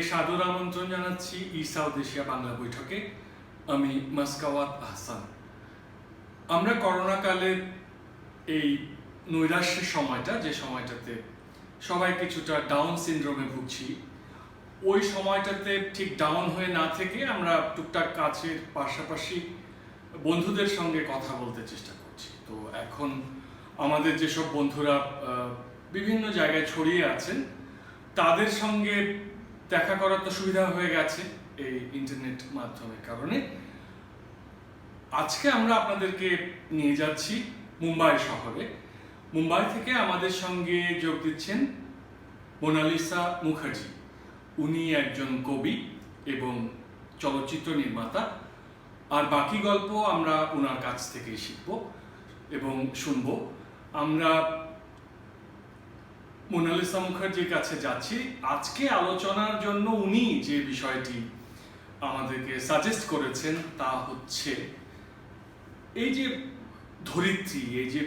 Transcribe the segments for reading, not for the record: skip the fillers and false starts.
সাদর আমন্ত্রণ জানাচ্ছি ই সাউথ এশিয়া বাংলা বৈঠকে। আমি মাসকাওয়াত আহসান। আমরা করোনাকালে এই নৈরাশ্যের সময়টা, যে সময়টাতে সবাই কিছুটা ডাউন সিনড্রোমে ভুগছি, ওই সময়টাতে ঠিক ডাউন হয়ে না থেকে আমরা টুকটাক কাছের পাশাপাশি বন্ধুদের সঙ্গে কথা বলতে চেষ্টা করছি। তো এখন আমাদের যেসব বন্ধুরা বিভিন্ন জায়গায় ছড়িয়ে আছেন, তাদের সঙ্গে দেখা করার তো সুবিধা হয়ে গেছে এই ইন্টারনেট মাধ্যমের কারণে। আজকে আমরা আপনাদেরকে নিয়ে যাচ্ছি মুম্বাই শহরে। মুম্বাই থেকে আমাদের সঙ্গে যোগ দিচ্ছেন মোনালিসা মুখার্জি। উনি একজন কবি এবং চলচ্চিত্র নির্মাতা। আর বাকি গল্প আমরা ওনার কাছ থেকে শিখব এবং শুনব। আমরা মোনালিসা মুখার্জির কাছে যাচ্ছি আজকে আলোচনার জন্য। উনি যে বিষয়টি আমাদেরকে সাজেস্ট করেছেন তা হচ্ছে এই যে ধরিত্রী, এই যে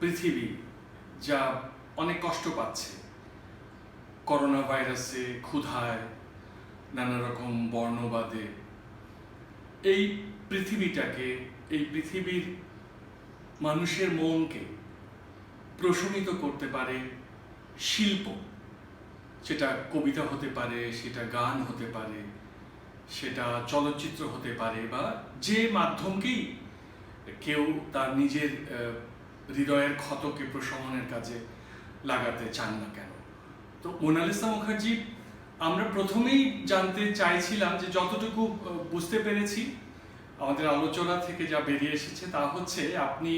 পৃথিবী যা অনেক কষ্ট পাচ্ছে করোনা ভাইরাসে, ক্ষুধায়, নানা রকম বর্ণবাদে, এই পৃথিবীটাকে, এই পৃথিবীর মানুষের মনকে প্রশমিত করতে পারে শিল্প। সেটা কবিতা হতে পারে, সেটা গান হতে পারে, সেটা চলচ্চিত্র হতে পারে, বা যে মাধ্যমকেই কেউ তার নিজের হৃদয়ের ক্ষতকে প্রশমনের কাজে লাগাতে চান না কেন। তো মোনালিসা মুখার্জি, আমরা প্রথমেই জানতে চাইছিলাম যে যতটুকু বুঝতে পেরেছি আমাদের আলোচনা থেকে যা বেরিয়ে এসেছে তা হচ্ছে আপনি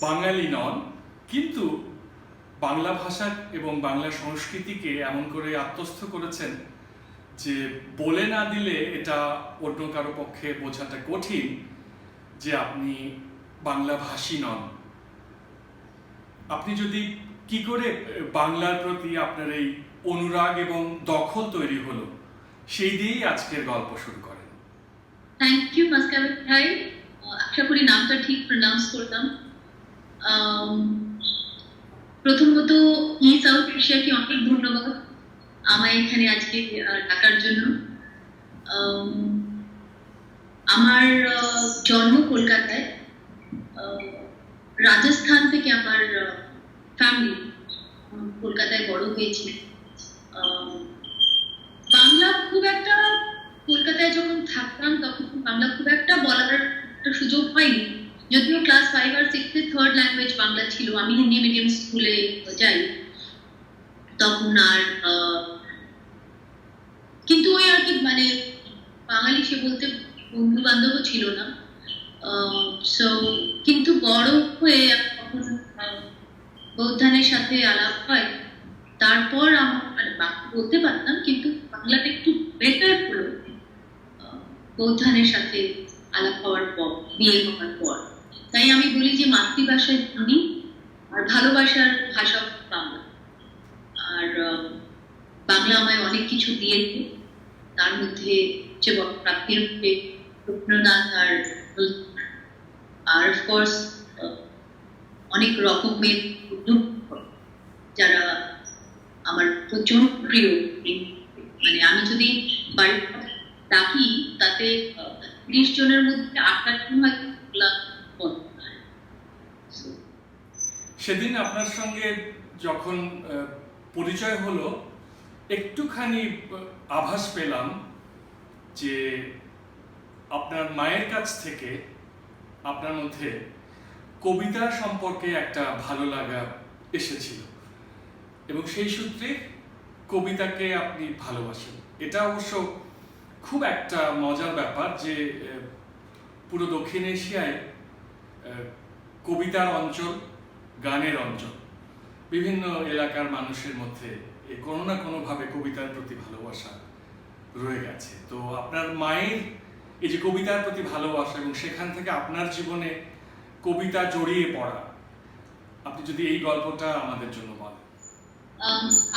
বাঙালি নন, কিন্তু বাংলা ভাষা এবং বাংলা সংস্কৃতিকে এমন করে আত্মস্থ করেছেন যে বলে না দিলে এটা অন্য কারো পক্ষে বোঝাটা কঠিন যে আপনি বাংলা ভাষী নন। আপনি যদি কি করে বাংলার প্রতি আপনার এই অনুরাগ এবং দখল তৈরি হলো, সেই দিয়েই আজকের গল্প শুরু করেন। থ্যাংক ইউ মাসকাওয়াত ভাই, আশা করি নামটা ঠিক প্রনাউন্স করলাম। প্রথমত ই সাউথ এশিয়াকে অনেক ধন্যবাদ আমায় এখানে আজকে ডাকার জন্য। আমার জন্ম কলকাতায়। রাজস্থান থেকে আমার ফ্যামিলি কলকাতায় বড় হয়েছে। বাংলা খুব একটা, কলকাতায় যখন থাকতাম তখন বাংলা খুব একটা বলার একটা সুযোগ হয়নি, যদিও ক্লাস 5 আর 6 এ থার্ড ল্যাঙ্গুয়েজ বাংলা ছিল। আমি হিন্দি মিডিয়াম স্কুলে যাই তখন। আর কিন্তু ওই আর কি, মানে বাঙালি সে বলতে বন্ধু বান্ধবও ছিল না। কিন্তু বড় হয়ে যখন বৌদ্ধানের সাথে আলাপ হয়, তারপর আমার বাকি বলতে পারতাম, কিন্তু বাংলাটা একটু বেটার হলো বৌদ্ধানের সাথে আলাপ হওয়ার পর, বিয়ে হওয়ার পর। তাই আমি বলি যে মাতৃভাষায় হিন্দি আর ভালোবাসার ভাষা বাংলা। আর বাংলা আমায় অনেক কিছু দিয়েছে, তার মধ্যে যে প্রাপ্তির রবীন্দ্রনাথ আর অফকোর্স অনেক রকমের যারা আমার প্রচন্ড প্রিয়। মানে আমি যদি বাড়ির ডাকি তাতে 30 জনের মধ্যে 8 জন হয়তো। সেদিন আপনার সঙ্গে যখন পরিচয় হলো, একটুখানি আভাস পেলাম যে আপনার মায়ের কাছ থেকে আপনার মধ্যে কবিতা সম্পর্কে একটা ভালো লাগা এসেছিল এবং সেই সূত্রে কবিতাকে আপনি ভালোবাসেন। এটা অবশ্য খুব একটা মজার ব্যাপার যে পুরো দক্ষিণ এশিয়ায় কবিতার অঞ্চল, গানের অঞ্চল, বিভিন্ন এলাকার মানুষের মধ্যে কোনো না কোনোভাবে কবিতার প্রতি ভালোবাসা রয়ে গেছে। তো আপনার মায়ের এই যে কবিতার প্রতি ভালোবাসা এবং সেখান থেকে আপনার জীবনে কবিতা জড়িয়ে পড়া, আপনি যদি এই গল্পটা আমাদের জন্য বলেন।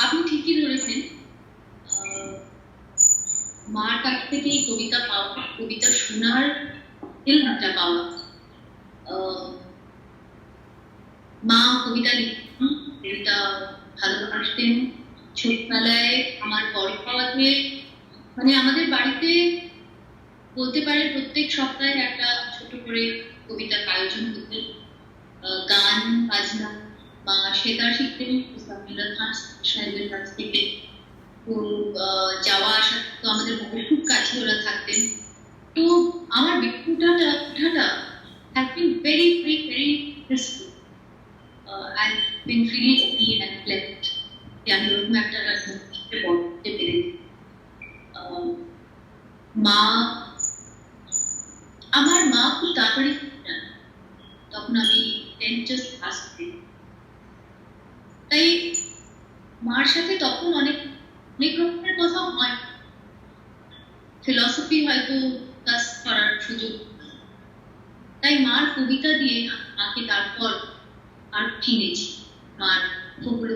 আপনি ঠিকই ধরেছেন, মার কাছ থেকে কবিতা পাওয়া, কবিতা শোনার ইলমটা পাওয়া। মা কবিতা লিখতেন, কবিতা ভালোবাসতেন, ছোটবেলায় আমার বড় হওয়াতে মানে আমাদের বাড়িতে বলতে পারে প্রত্যেক সপ্তাহে একটা ছোট করে কবিতার আয়োজন হতো, গান বাজনা বা সেতার শিখতেন মুস্তাফিজুর খান সাহেবের কাছ থেকে। তো যাওয়া আসা তো আমাদের বাড়ির খুব কাছে ওরা থাকতেন। তো আমার ওঠাটা has been very very very peaceful. I've been really happy and blessed যে আমি ওরকম একটা রাস্তাতে পড়তে পেরেছি। মা আমার মা খুব তাড়াতাড়ি জানেন, তখন আমি 10th জাস্ট পাস করি। তাই মার সাথে তখন অনেক অনেক রকমের কথা হয়, ফিলসফি হয়তো ক্লাস করার সুযোগ। তাই মার কবিতা দিয়ে মাকে তারপর আর চিনেছি, মার খবর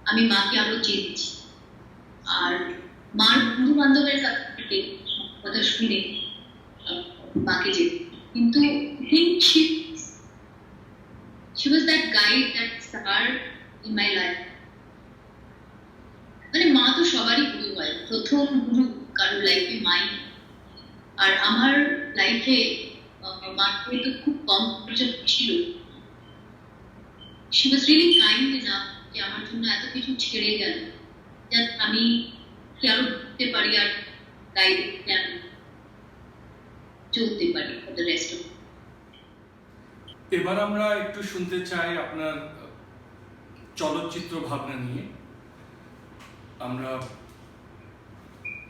আমি মাকে আরো চিনেছি। আর মার বন্ধু বান্ধবের কাছ থেকে কথা শুনে মাকে যেত। কিন্তু she was that guide, that star in my life. মানে মা তো সবারই গুরু হয়, প্রথম গুরু কারোর লাইফে মাই। আর আমার লাইফে মাকে তো খুব কম পর্যন্ত ছিল। she was really kind enough যে আমার জন্য এত কিছু ছেড়ে গেল যাতে আমি কি আরো ঘুরতে পারি আর গাইডে আমি চলতে পারি for the rest of it. এবার আমরা একটু শুনতে চাই আপনার চলচ্চিত্র ভাবনা নিয়ে। আমরা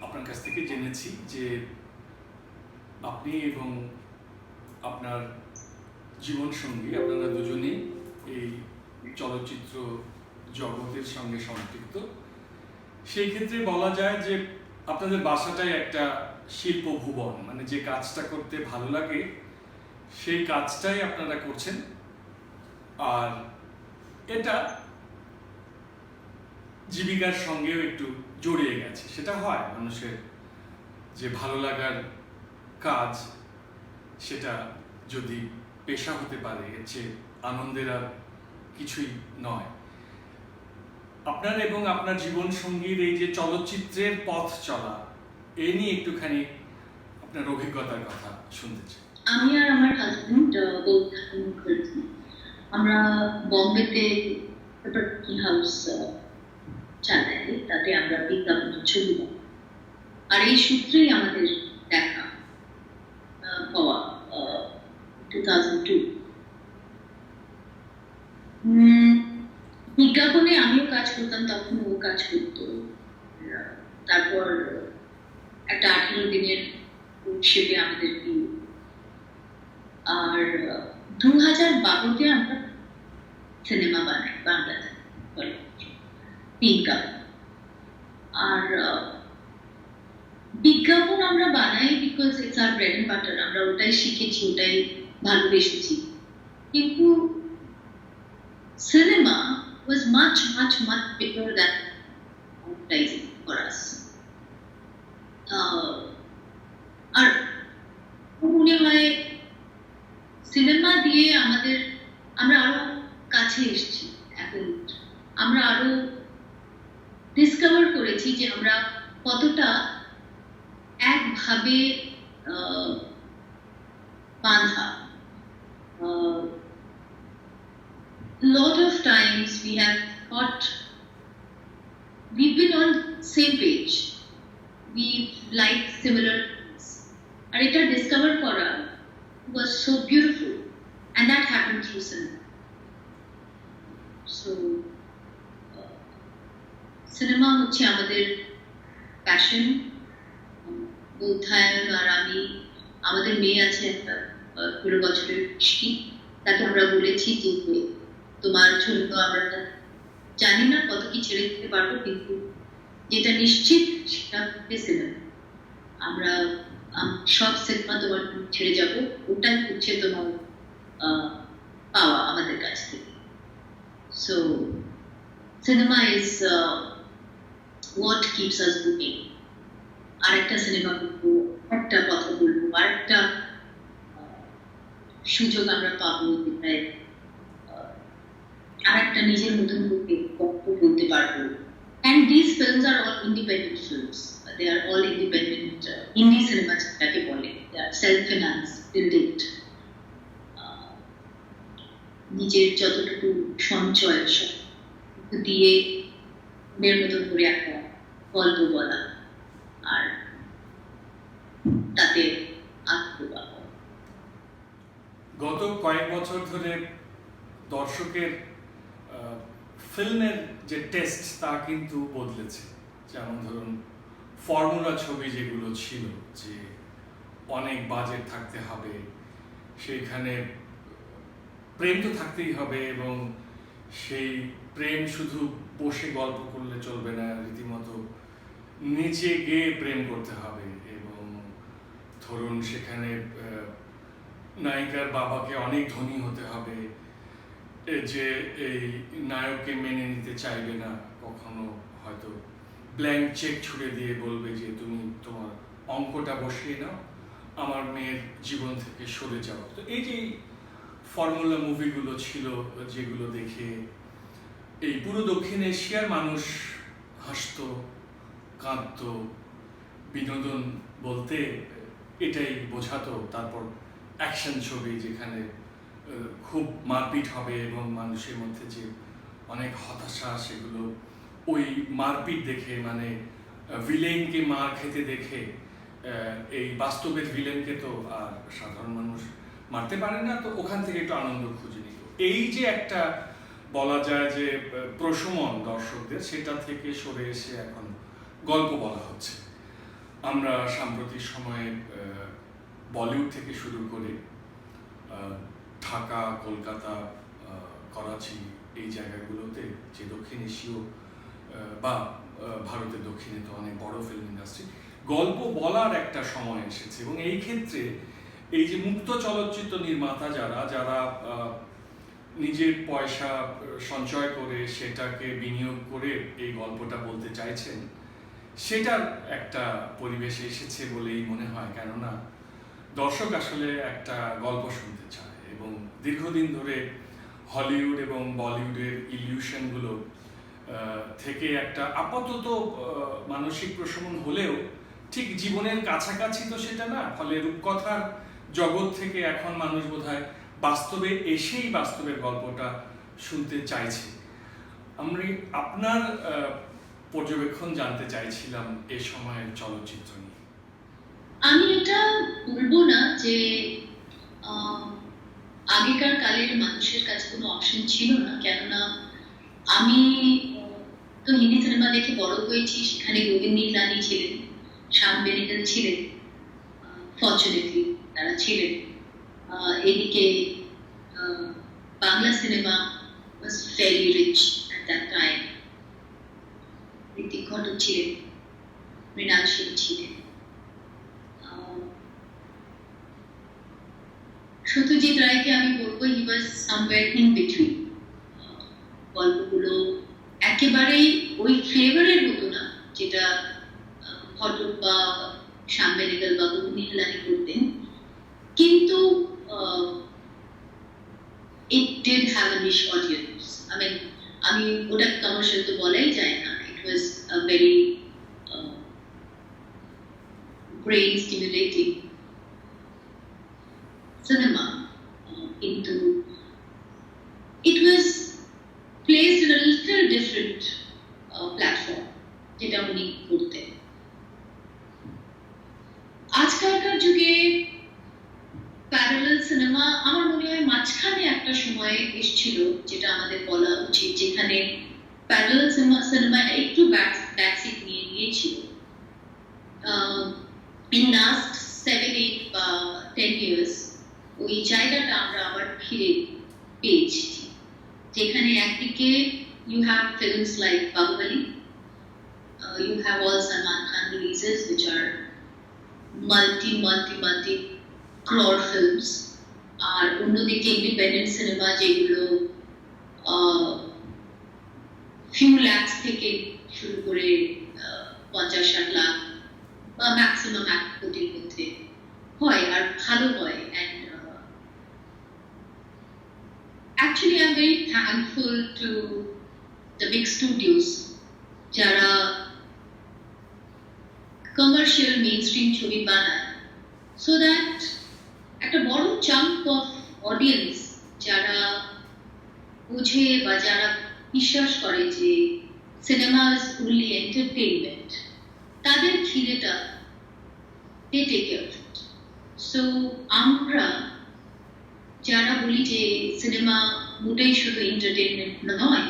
আপনার কাছ থেকে জেনেছি যে আপনি এবং আপনার জীবনসঙ্গী আপনারা দুজনেই এই চলচ্চিত্র জগতের সঙ্গে সম্পৃক্ত। সেই ক্ষেত্রে বলা যায় যে আপনাদের বাসাটাই একটা শিল্প ভুবন, মানে যে কাজটা করতে ভালো লাগে সেই কাজটাই আপনারা করছেন। আর এটা জীবিকার সঙ্গেও একটু জড়িয়ে গেছে। সেটা হয় মানুষের যে ভালো লাগার কাজ, সেটা যদি পেশা হতে পারে এর চেয়ে আনন্দের আর কিছুই নয়। আপনার এবং আপনার জীবন সঙ্গীর এই যে চলচ্চিত্রের পথ চলা, এ নিয়ে একটুখানি আপনার অভিজ্ঞতার কথা শুনতে চাই। আমি আর আমার হাজবেন্ড করেছি, আমরা বম্বেতে প্রপার্টি হাউস চালাই, তাতে আমরা বিজ্ঞাপন ছবি দেয়। আর এই সূত্রেই আমাদের দেখা হওয়া 2002। বিজ্ঞাপনে আমিও কাজ করতাম, তখন ও কাজ করতো। তারপর একটা 18 দিনের উৎসবে আমাদের বিয়ে। আর 2012-তে আমরা সিনেমা বানাই বাংলাতে, বিজ্ঞাপন। আর বিজ্ঞাপন আমরা বানাই because it's our bread and butter, আমরা ওটাই শিখেছি, ওটাই ভালোবেসেছি। কিন্তু cinema was much bigger than advertising for us. আর মনে হয় সিনেমা দিয়ে আমরা আরো কাছে এসেছি। এখন আমরা আরো ডিসকভার করেছি যে আমরা কতটা একভাবে বাঁধা। lot of times we've been on same page, we've liked similar things, and এটা discover করা was so beautiful, and that happened through cinema. So cinema হচ্ছে আমাদের passion. বোধায়ন আর আমি, আমাদের মেয়ে আছে একটা 15 বছরের মিষ্টি, তাকে আমরা বলেছি যে তোমার জন্য আমরা জানি না কত কি ছেড়ে দিতে পারবো, কিন্তু যেটা নিশ্চিত সেটা হচ্ছে সিনেমা। আমরা সব সিনেমা তোমার ছেড়ে যাব, ওটাই হচ্ছে তোমার পাওয়া আমাদের কাছ থেকে। So cinema is what keeps us moving. আরেকটা সিনেমা করবো, একটা কথা বলবো, আরেকটা সুযোগ আমরা পাবো, যেটায় আরেকটা নিজের মতন করে গল্প বলতে পারবো, these films are all independent films. They are all independent indie cinema যেটাকে বলে. They are self-financed, till date. নিজের যতটুকু সঞ্চয় দিয়ে মেয়ের মতন করে একটা গল্প বলা আর তাতে আত্মপ্রবাহ. গত কয়েক বছর ধরে দর্শকের ফিল্মের যে টেস্ট তা কিন্তু বদলেছে। যেমন ধরুন ফর্মুলা ছবি যেগুলো ছিল, যে অনেক বাজেট থাকতে হবে, সেইখানে প্রেম তো থাকতেই হবে এবং সেই প্রেম শুধু বসে গল্প করলে চলবে না, রীতিমতো নিচে গিয়ে প্রেম করতে হবে। এবং ধরুন সেখানে নায়িকার বাবাকে অনেক ধনী হতে হবে, যে এই নায়ককে মেনে নিতে চাইবে না, কখনো হয়তো ব্ল্যাঙ্ক চেক ছুড়ে দিয়ে বলবে যে তুমি তোমার অঙ্কটা বসিয়ে নাও, আমার মেয়ের জীবন থেকে সরে যাও। তো এই যে ফর্মুলা মুভিগুলো ছিল, যেগুলো দেখে এই পুরো দক্ষিণ এশিয়ার মানুষ হাসতো, কাঁদতো, বিনোদন বলতে এটাই বোঝাতো। তারপর অ্যাকশন ছবি যেখানে খুব মারপিট হবে এবং মানুষের মধ্যে যে অনেক হতাশা, সেগুলো ওই মারপিট দেখে, মানে ভিলেনকে মার খেতে দেখে, এই বাস্তবের ভিলেনকে তো আর সাধারণ মানুষ মারতে পারে না, তো ওখান থেকে একটু আনন্দ খুঁজে নিত। এই যে একটা বলা যায় যে প্রশমন দর্শকদের, সেটা থেকে সরে এসে এখন গল্প বলা হচ্ছে। আমরা সাম্প্রতিক সময়ে বলিউড থেকে শুরু করে ঢাকা, কলকাতা, করাচি, এই জায়গাগুলোতে যে দক্ষিণ এশীয় বা ভারতের দক্ষিণে তো অনেক বড় ফিল্ম ইন্ডাস্ট্রি, গল্প বলার একটা সময় এসেছে। এবং এই ক্ষেত্রে এই যে মুক্ত চলচ্চিত্র নির্মাতা যারা নিজের পয়সা সঞ্চয় করে সেটাকে বিনিয়োগ করে এই গল্পটা বলতে চাইছেন, সেটার একটা পরিবেশ এসেছে বলেই মনে হয়। কেননা দর্শক আসলে একটা গল্প শুনতে চায় এবং দীর্ঘদিন ধরে হলিউড এবং বলিউডের ইলিউশনগুলো থেকে একটা আপাতত মানসিক প্রশমন হলেও ঠিক জীবনের কাছাকাছি তো সেটা না। ফলে রূপকথার জগৎ থেকে এখন মানুষ বোধহয় বাস্তবে এসেই বাস্তবের গল্পটা শুনতে চাইছে। আমি আপনার পর্যবেক্ষণ জানতে চাইছিলাম এ সময়ের চলচ্চিত্র নিয়ে। আমি এটা বলবো না যে আগেকার কালের মানুষের কাছে কোনো অপশন ছিল না, কেননা আমি তো হিন্দি সিনেমা দেখে বড় হয়েছি। সেখানে গোবিন্দ নিহলানি ছিলেন, শ্যাম বেনেগল ছিলেন, ফর্চুনেটলি তারা ছিলেন। এদিকে Bangla cinema was very rich at that time. Ritwik Ghatak ছিলেন, মৃণাল সেন ছিলেন, সত্যজিৎ রায়কে আমি বলবো he was somewhere in between. গল্পগুলো একেবারেই ওই ফ্লেভারের হতো না যেটা ঘটক বা শ্যাম বেনেগল বা গোবিন্দ নিহলানি করতেন, কিন্তু it did have a niche audience. I mean, আমি ওটা কমার্শিয়াল তো বলাই যায় না। It was a very brain stimulating cinema, into it was placed in a little different platform যেটা উনি করতেন। আজকালকার যুগে প্যারালাল সিনেমা আমার মনে হয় মাঝখানে একটা সময় এসেছিল যেটা আমাদের বলা উচিত, যেখানে প্যারালাল সিনেমা একটু ব্যাকসিট নিয়ে নিয়েছিল। in last 7-8 বা 10 years ওই জায়গাটা আমরা আবার ফিরে পেয়েছি, যেখানে একদিকে you have films like Bahubali, you have all Salman Khan releases which are multi crore films, আর অন্যদিকে ইন্ডিপেন্ডেন্ট সিনেমা যেগুলো few lakhs থেকে শুরু করে 50-60 লাখ বা ম্যাক্সিমাম 1 কোটির মধ্যে হয় আর ভালো হয়। and actually I'm very thankful to the big studios যারা কমার্শিয়াল মেইনস্ট্রিম ছবি বানায়, সো দ্যাট একটা বড় চাঙ্ক অফ অডিয়েন্স যারা বুঝে বা যারা বিশ্বাস করে যে সিনেমা ইজ ওনলি এন্টারটেইনমেন্ট, তাদের খিদেটা they take care of it. So আমরা যারা বলি যে সিনেমা মোটেই শুধু এন্টারটেইনমেন্ট নয়,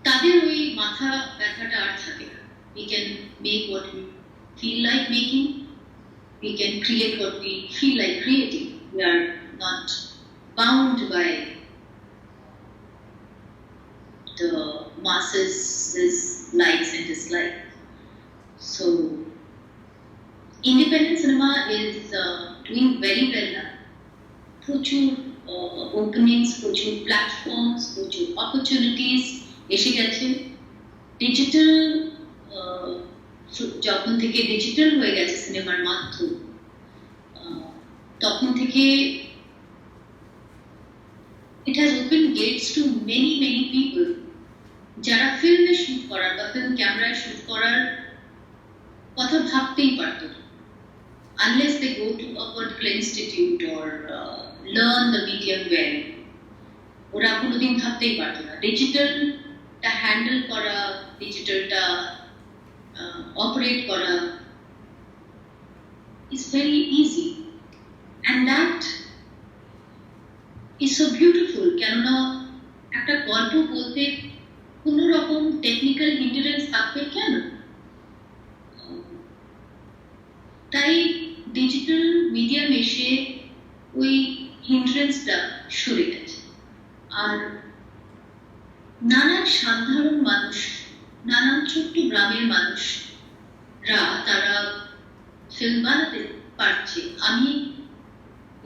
তাদের ওই মাথা ব্যথাটা আর থাকে না। We can make what we feel like making, we can create what we feel like creating. We are not bound by the masses' likes and dislikes. So independent cinema is doing very well now. প্রচুর openings, প্রচুর platforms, প্রচুর opportunities এসে গেছে। Digital যখন থেকে digital হয়ে গেছে সিনেমার মাধ্যম, তখন থেকে it has opened gates to many people যারা ফিল্মে শুট করার বা ফিল্ম ক্যামেরায় শুট করার কথা ভাবতেই পারত না, unless they go to a particular institute or learn the medium well. ওরা কোনোদিন ভাবতেই পারত না ডিজিটালটা হ্যান্ডেল করা, ডিজিটালটা অপারেট করা is very easy, and that is so beautiful. কেননা একটা গল্প বলতে কোনো রকম টেকনিক্যাল হিন্ডারেন্স থাকবে কেন? তাই ডিজিটাল মিডিয়াম এসে ওই হিন্ড্রেন্সটা সরে গেছে। আর নানান সাধারণ মানুষ, নানান ছোট্ট গ্রামের মানুষরা তারা ফিল্ম বানাতে পারছে। আমি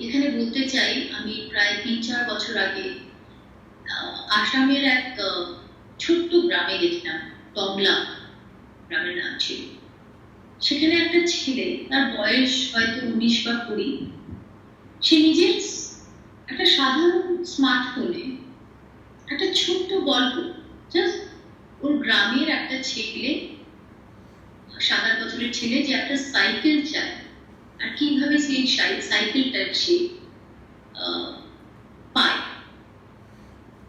এখানে বলতে চাই, আমি প্রায় ৩-৪ বছর আগে আসামের এক ছোট্ট গ্রামে গেছিলাম, টংলা গ্রামের নাম ছিল। সেখানে একটা ছেলে, তার বয়স হয়তো 19 বা 20, সে নিজের একটা সাধারণ স্মার্টফোনে একটা ছোট্ট গল্প, জাস্ট ওর গ্রামের একটা ছেলে, 7-8 বছরের ছেলে, যে একটা সাইকেল চায় আর কিভাবে সেই সাইকেলটা সে পায়,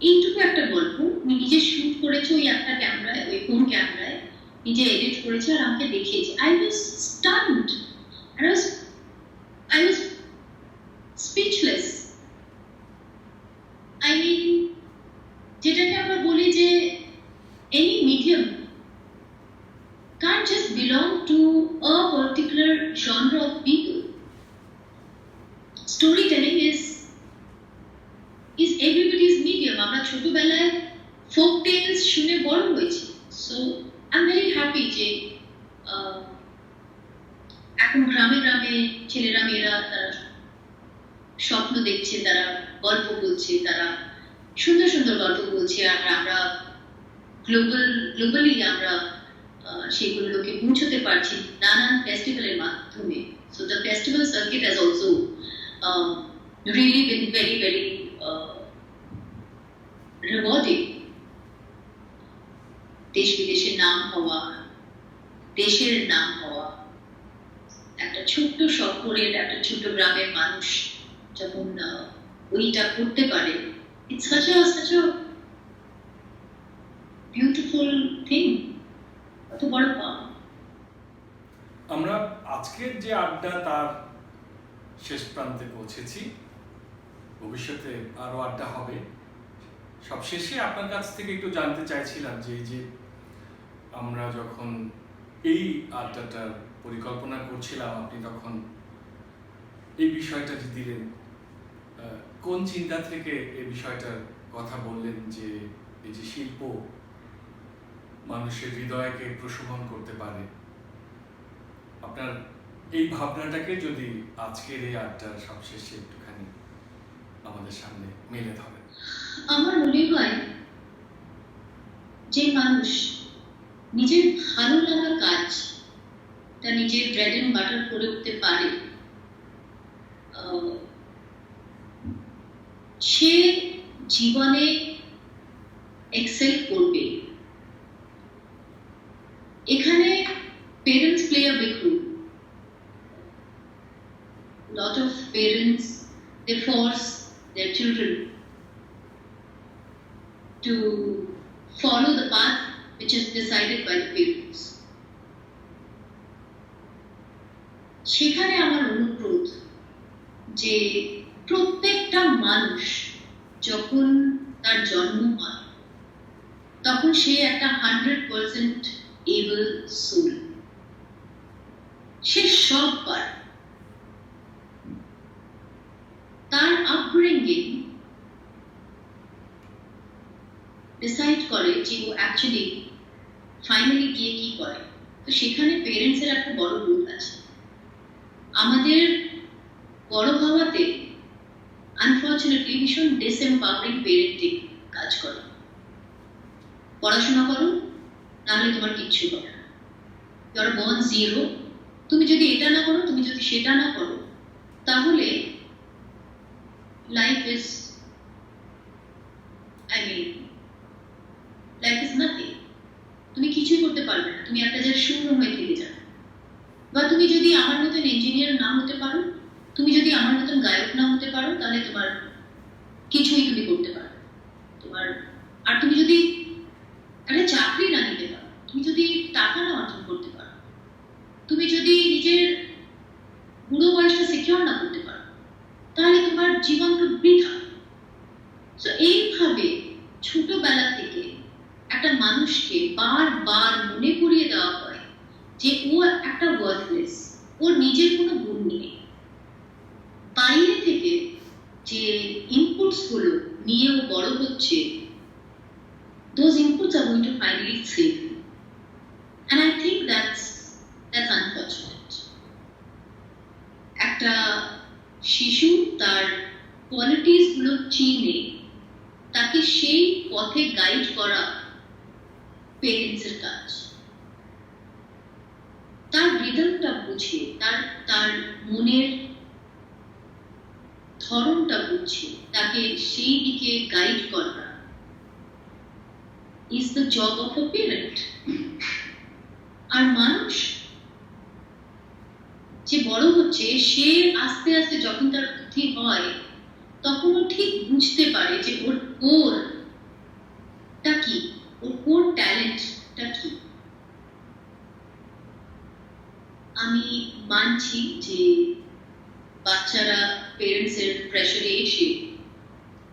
এইটুকু একটা গল্প নিজে শুট করেছে ওই একটা ক্যামেরায়, ওই ফোন ক্যামেরায় নিজে এডিট করেছে আর আমাকে দেখিয়েছে। I was stunned. I was speechless. I mean, যেটাকে আমরা বলি যে any medium can't just belong to a particular genre of people. Storytelling is everybody's medium. আমরা ছোটবেলায় folk tales শুনে বড় হয়েছি। So I'm very happy যে এখন গ্রামে গ্রামে ছেলেরা মেয়েরা তারা স্বপ্ন দেখছে, তারা গল্প বলছে, তারা সুন্দর সুন্দর গল্প বলছে, আর আমরা গ্লোবালি আমরা সেগুলোকে পৌঁছতে পারছি নানান ফেস্টিভ্যালের মাধ্যমে। So the festival circuit has also really been very rewarding. দেশ বিদেশের নাম হওয়া, দেশের নাম হওয়া, একটা ছোট্ট শহরের একটা ছোট্ট গ্রামের মানুষ যখন ওইটা করতে পারে, it's such a beautiful thing. কত বড় পাওয়া। আমরা আজকের যে আড্ডা তার শেষ প্রান্তে পৌঁছেছি, ভবিষ্যতে আরো আড্ডা হবে। সবশেষে আপনার কাছ থেকে একটু জানতে চাইছিলাম যে এই যে আমরা যখন এই আড্ডাটার পরিকল্পনা করছিলাম, আপনি তখন এই বিষয়টা দিলেন, কোন চিন্তা থেকে এই বিষয়টার কথা বললেন যে এই যে শিল্প মানুষের হৃদয়কে প্রশোভন করতে পারে? আপনার এই ভাবনাটাকে যদি আজকের এই আড্ডার সবশেষে একটুখানি আমাদের সামনে মেলে ধরেন। আমার মনে হয় যে মানুষ নিজের ভালো লাগা কাজ তা নিজের ব্রেড এন্ড বাটার করে উঠতে পারে, সে জীবনে এক্সেল করবে। এখানে parents play a big role. Lot of parents, they force their children to follow the path which is decided by the parents. সেখানে আমার অনুরোধ যে প্রত্যেকটা মানুষ যখন তার জন্ম হয় তখন সে একটা 100% able soul. সে সব পারে। তার upbringing decide করে যে ও actually finally গিয়ে কি করে। তো সেখানে parents এর একটা বড় রোল আছে। আমাদের বড় হওয়াতে আনফর্চুনেটলি ভীষণ ডিসএম্পাওয়ারিং পেরেন্টিং কাজ করে। পড়াশোনা করো, নাহলে তোমার কিচ্ছু হবে না। You are born zero. তুমি যদি এটা না করো, তুমি যদি সেটা না করো, তাহলে লাইফ ইজ নাথিং। তুমি কিছুই করতে পারবে না, তুমি একটা জায়গায় শূন্য হয়ে থেকে যাবে। বা তুমি যদি আমার মতন ইঞ্জিনিয়ার না হতে পারো, তুমি যদি আমার মতন গায়ক না হতে পারো, তাহলে তোমার কিছুই তুমি করতে পারো। আর তুমি যদি একটা চাকরি না নিতে পারো, তুমি যদি টাকা না অর্জন করতে পারো, তুমি যদি নিজের বুড়ো বয়সটা সিকিউর না করতে পারো, তাহলে তোমার জীবন তো বৃথা। তো এইভাবে ছোটবেলা থেকে একটা মানুষকে বারবার মনে করিয়ে দেওয়া হয় যে ও একটা ওয়ার্থলেস, ওর নিজের কোনো গুণ নেই। বাইরে থেকে যে ইনপুটস গুলো নিয়ে ও বড় হচ্ছে, those inputs are going to finally save him. And I think that's unfortunate. একটা শিশু তার কোয়ালিটিস গুলো চিনে তাকে সেই পথে গাইড করা পেরেন্টস এর কাজ। তার রিদমটা বুঝে, তার মনের ধরনটা বুঝে তাকে সেই দিকে গাইড করা is the job of a parent. আর মানুষ যে বড় হচ্ছে, সে আস্তে আস্তে যখন তার বুদ্ধি হয়, তখন ও ঠিক বুঝতে পারে যে ওর কোরটা কি, ওর কোর ট্যালেন্টটা কি। আমি মানছি যে বাচ্চারা পেরেন্টস এর প্রেসারে এসে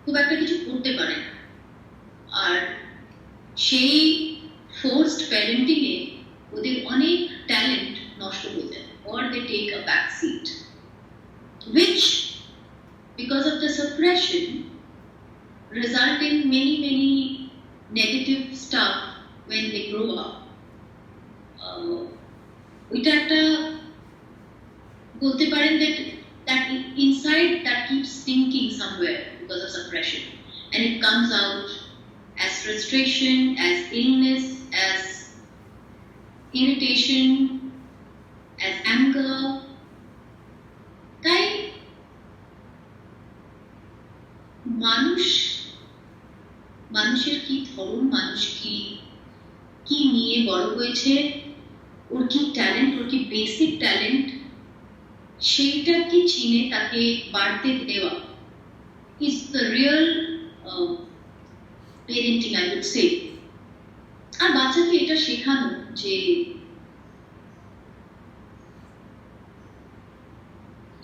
খুব একটা কিছু করতে পারে না, আর সেই ফোর্সড প্যারেন্টিং এ ওদের অনেক ট্যালেন্ট নষ্ট হয়ে যায়, or they take a back seat, which because of the suppression result in many negative stuff when they grow up. ওইটা একটা বলতে পারেন that inside that keeps stinking somewhere because of suppression, and it comes out as frustration, as illness, as irritation, as anger. তাই মানুষের কি ধরন, মানুষ কি নিয়ে বড় হয়েছে, ওর কি ট্যালেন্ট, ওর কি বেসিক ট্যালেন্ট, সেইটাকে চিনে তাকে বাড়তে দেওয়া is the real parenting, I would say. আর বাচ্চাকে এটা শেখানো যে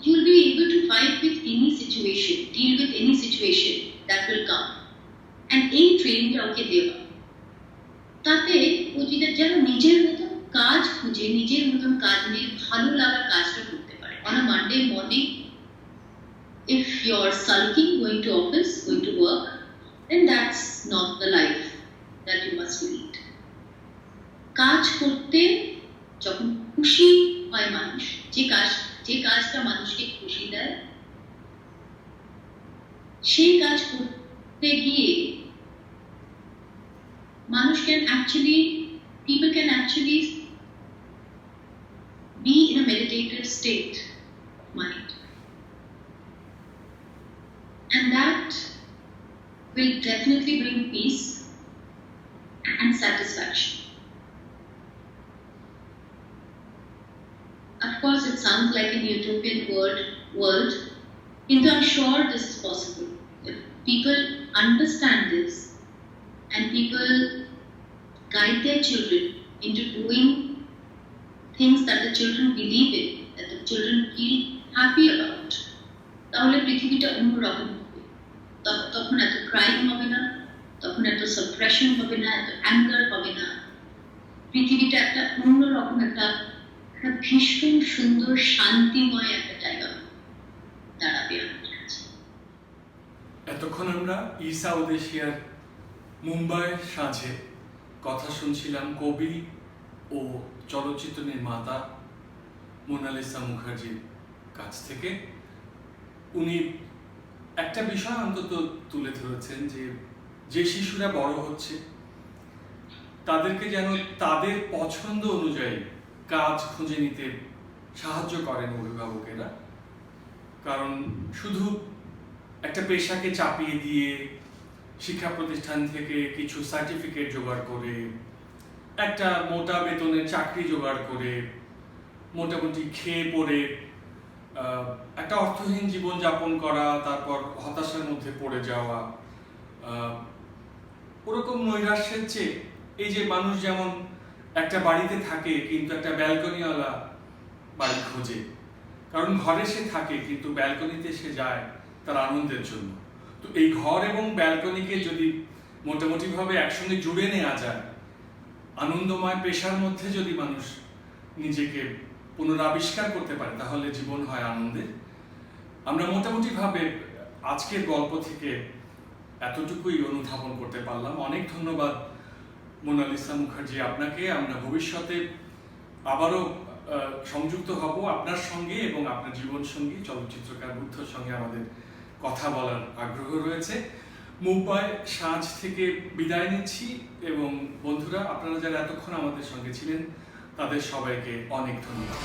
you'll be able to fight with any situation, deal with any situation that will come, and এই ট্রেনিংটা ওকে দেওয়া, তাতে ও যদি যেন নিজের মতন কাজ খুঁজে, নিজের মতন কাজ নিয়ে ভালো লাগা কাজটা করতে পারে। On a Monday morning, if you're sulking, going to office, going to work, then that's not the life that you must lead. কাজ করতে যখন খুশি হয় মানুষ, যে কাজটা মানুষকে খুশি দেয়, সেই কাজ করতে গিয়ে people can actually be in a meditative state of mind, and that will definitely bring peace and satisfaction. it sounds like an utopian world, কিন্তু I'm sure this is possible. If people understand this and people guide their children into doing things that the children believe in, that the children feel happy about, তাহলে পৃথিবীটা অন্যরকম হবে। তখন এত crime হবে না, তখন এত সাপ্রেশন হবে না, এত অ্যাঙ্গার হবে না। পৃথিবীটা একটা অন্যরকম একটা ভীষণ সুন্দর শান্তিময় একটা জায়গা দাঁড়াবে আমাদের কাছে। এতক্ষণ আমরা সাউথ এশিয়ার মুম্বাই সাঁঝে কথা শুনছিলাম কবি ও চলচ্চিত্র নির্মাতা মোনালিসা মুখার্জির কাছ থেকে। উনি একটা বিষয় অন্তত তুলে ধরেছেন যে শিশুরা বড় হচ্ছে তাদেরকে যেন তাদের পছন্দ অনুযায়ী কাজ খুঁজে নিতে সাহায্য করেন অভিভাবকেরা। কারণ শুধু একটা পেশাকে চাপিয়ে দিয়ে শিক্ষা প্রতিষ্ঠান থেকে কিছু সার্টিফিকেট জোগাড় করে একটা মোটা বেতনের চাকরি জোগাড় করে মোটামুটি খেয়ে পড়ে একটা অর্থহীন জীবন যাপন করা, তারপর হতাশার মধ্যে পড়ে যাওয়া, ওরকম নৈরাশ্যের চেয়ে এই যে মানুষ যেমন একটা বাড়িতে থাকে কিন্তু একটা ব্যালকনিওয়ালা বাড়ি খোঁজে, কারণ ঘরে সে থাকে কিন্তু ব্যালকনিতে সে যায় তার আনন্দের জন্য। তো এই ঘর এবং ব্যালকনিকে যদি মোটামুটিভাবে একসঙ্গে জুড়ে নেওয়া যায়, আনন্দময় পেশার মধ্যে যদি মানুষ নিজেকে পুনরাবিষ্কার করতে পারে, তাহলে জীবন হয় আনন্দের। আমরা মোটামুটিভাবে আজকের গল্প থেকে এতটুকুই অনুধাবন করতে পারলাম। অনেক ধন্যবাদ মোনালিসা মুখার্জি আপনাকে। আমরা ভবিষ্যতে আবারও সংযুক্ত হব আপনার সঙ্গে এবং আপনার জীবন সঙ্গী চলচ্চিত্রকার বুদ্ধর সঙ্গে আমাদের কথা বলার আগ্রহ রয়েছে। মুম্বাই সাঁঝ থেকে বিদায় নিচ্ছি এবং বন্ধুরা, আপনারা যারা এতক্ষণ আমাদের সঙ্গে ছিলেন তাদের সবাইকে অনেক ধন্যবাদ।